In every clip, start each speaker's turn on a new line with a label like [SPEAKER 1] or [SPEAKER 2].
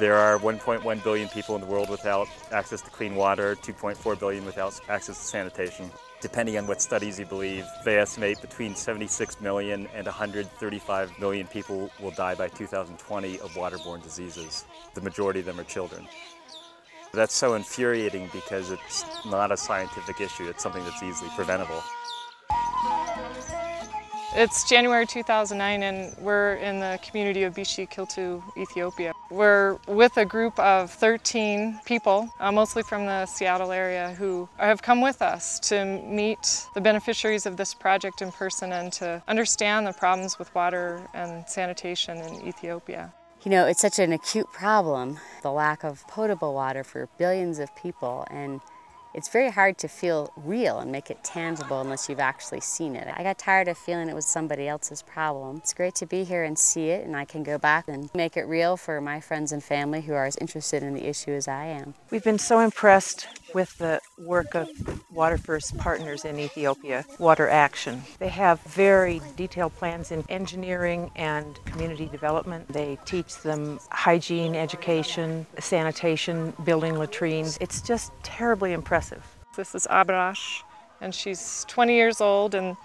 [SPEAKER 1] There are 1.1 billion people in the world without access to clean water, 2.4 billion without access to sanitation. Depending on what studies you believe, they estimate between 76 million and 135 million people will die by 2020 of waterborne diseases. The majority of them are children. That's so infuriating because it's not a scientific issue, it's something that's easily preventable.
[SPEAKER 2] It's January 2009 and we're in the community of Bishikiltu, Ethiopia. We're with a group of 13 people, mostly from the Seattle area, who have come with us to meet the beneficiaries of this project in person and to understand the problems with water and sanitation in Ethiopia.
[SPEAKER 3] You know, it's such an acute problem, the lack of potable water for billions of people, and it's very hard to feel real and make it tangible unless you've actually seen it. I got tired of feeling it was somebody else's problem. It's great to be here and see it, and I can go back and make it real for my friends and family who are as interested in the issue as I am.
[SPEAKER 4] We've been so impressed with the work of Water First partners in Ethiopia, Water Action. They have very detailed plans in engineering and community development. They teach them hygiene, education, sanitation, building latrines. It's just terribly impressive.
[SPEAKER 2] This is Abrash, and she's 20 years old, and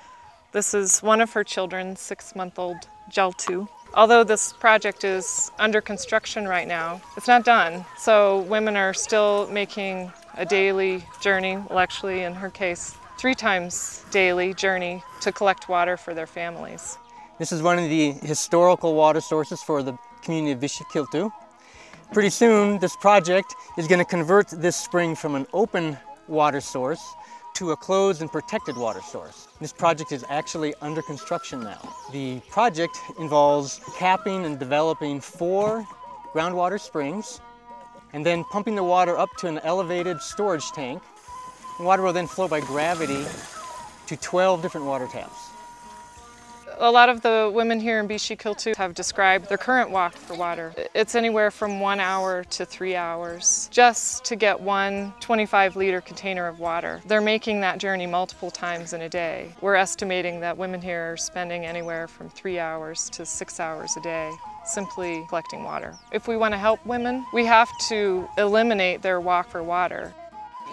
[SPEAKER 2] this is one of her children, 6-month-old Jaltu. Although this project is under construction right now, it's not done. So women are still making a daily journey, well actually in her case, 3 times daily journey to collect water for their families.
[SPEAKER 5] This is one of the historical water sources for the community of Bishikiltu. Pretty soon this project is going to convert this spring from an open water source to a closed and protected water source. This project is actually under construction now. The project involves capping and developing 4 groundwater springs and then pumping the water up to an elevated storage tank. The water will then flow by gravity to 12 different water taps.
[SPEAKER 2] A lot of the women here in Bishikiltu have described their current walk for water. It's anywhere from 1 hour to 3 hours just to get one 25-liter container of water. They're making that journey multiple times in a day. We're estimating that women here are spending anywhere from 3 hours to 6 hours a day simply collecting water. If we want to help women, we have to eliminate their walk for water.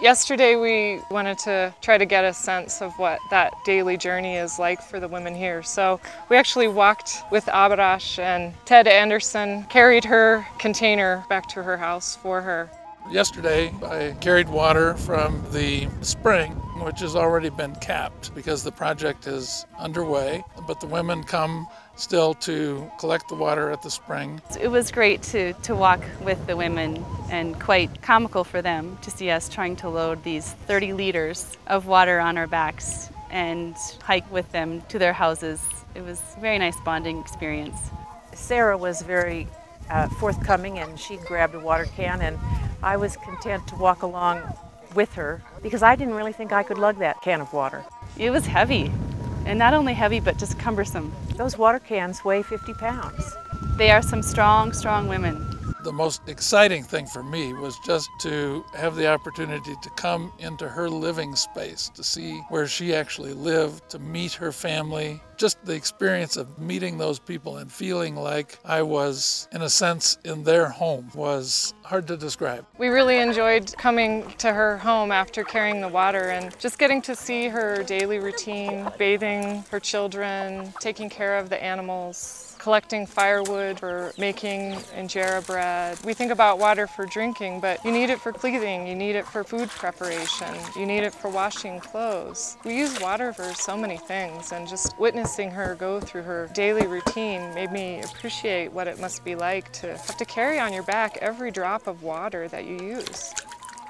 [SPEAKER 2] Yesterday we wanted to try to get a sense of what that daily journey is like for the women here. So we actually walked with Abarash, and Ted Anderson carried her container back to her house for her.
[SPEAKER 6] Yesterday I carried water from the spring, which has already been capped because the project is underway, but the women come still to collect the water at the spring.
[SPEAKER 7] It was great to walk with the women, and quite comical for them to see us trying to load these 30 liters of water on our backs and hike with them to their houses. It was a very nice bonding experience.
[SPEAKER 4] Sarah was very forthcoming, and she grabbed a water can, and I was content to walk along with her because I didn't really think I could lug that can of water.
[SPEAKER 7] It was heavy, and not only heavy but just cumbersome.
[SPEAKER 4] Those water cans weigh 50 pounds.
[SPEAKER 7] They are some strong, strong women.
[SPEAKER 6] The most exciting thing for me was just to have the opportunity to come into her living space, to see where she actually lived, to meet her family. Just the experience of meeting those people and feeling like I was, in a sense, in their home was hard to describe.
[SPEAKER 2] We really enjoyed coming to her home after carrying the water and just getting to see her daily routine, bathing her children, taking care of the animals, collecting firewood for making injera bread. We think about water for drinking, but you need it for cleaning, you need it for food preparation, you need it for washing clothes. We use water for so many things, and just witnessing her go through her daily routine made me appreciate what it must be like to have to carry on your back every drop of water that you use.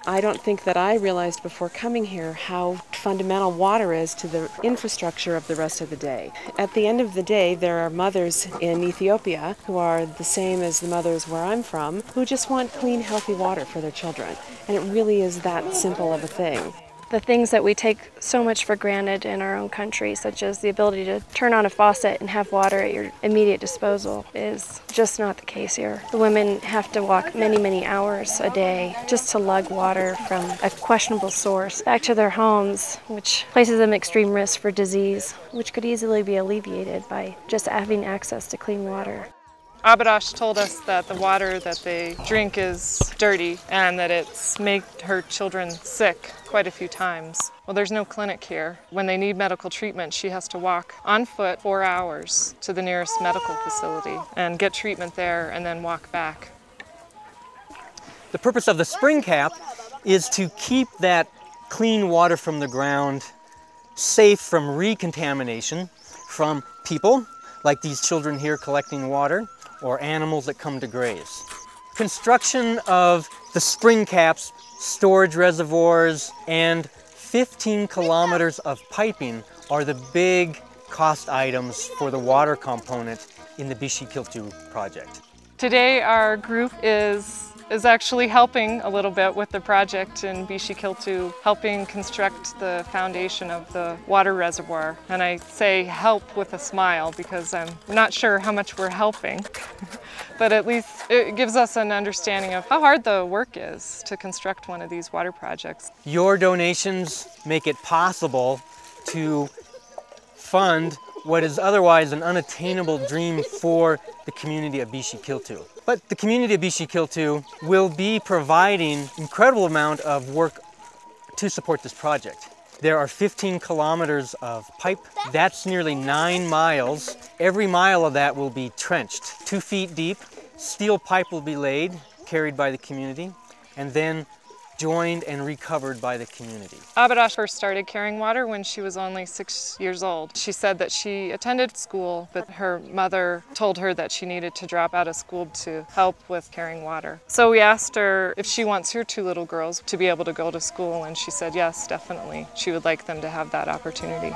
[SPEAKER 8] I don't think that I realized before coming here how fundamental water is to the infrastructure of the rest of the day. At the end of the day, there are mothers in Ethiopia who are the same as the mothers where I'm from, who just want clean, healthy water for their children. And it really is that simple of a thing.
[SPEAKER 9] The things that we take so much for granted in our own country, such as the ability to turn on a faucet and have water at your immediate disposal, is just not the case here. The women have to walk many, many hours a day just to lug water from a questionable source back to their homes, which places them at extreme risk for disease, which could easily be alleviated by just having access to clean water.
[SPEAKER 2] Abadash told us that the water that they drink is dirty and that it's made her children sick quite a few times. Well, there's no clinic here. When they need medical treatment, she has to walk on foot 4 hours to the nearest medical facility and get treatment there and then walk back.
[SPEAKER 5] The purpose of the spring cap is to keep that clean water from the ground safe from recontamination from people, like these children here collecting water, or animals that come to graze. Construction of the spring caps, storage reservoirs, and 15 kilometers of piping are the big cost items for the water component in the Bishikiltu project.
[SPEAKER 2] Today our group is actually helping a little bit with the project in Bishikiltu, helping construct the foundation of the water reservoir. And I say help with a smile because I'm not sure how much we're helping. But at least it gives us an understanding of how hard the work is to construct one of these water projects.
[SPEAKER 5] Your donations make it possible to fund what is otherwise an unattainable dream for the community of Bishikiltu. But the community of Bishikiltu will be providing incredible amount of work to support this project. There are 15 kilometers of pipe. That's nearly 9 miles. Every mile of that will be trenched 2 feet deep. Steel pipe will be laid, carried by the community, and then joined and recovered by the community.
[SPEAKER 2] Abadash first started carrying water when she was only 6 years old. She said that she attended school, but her mother told her that she needed to drop out of school to help with carrying water. So we asked her if she wants her 2 little girls to be able to go to school, and she said yes, definitely. She would like them to have that opportunity.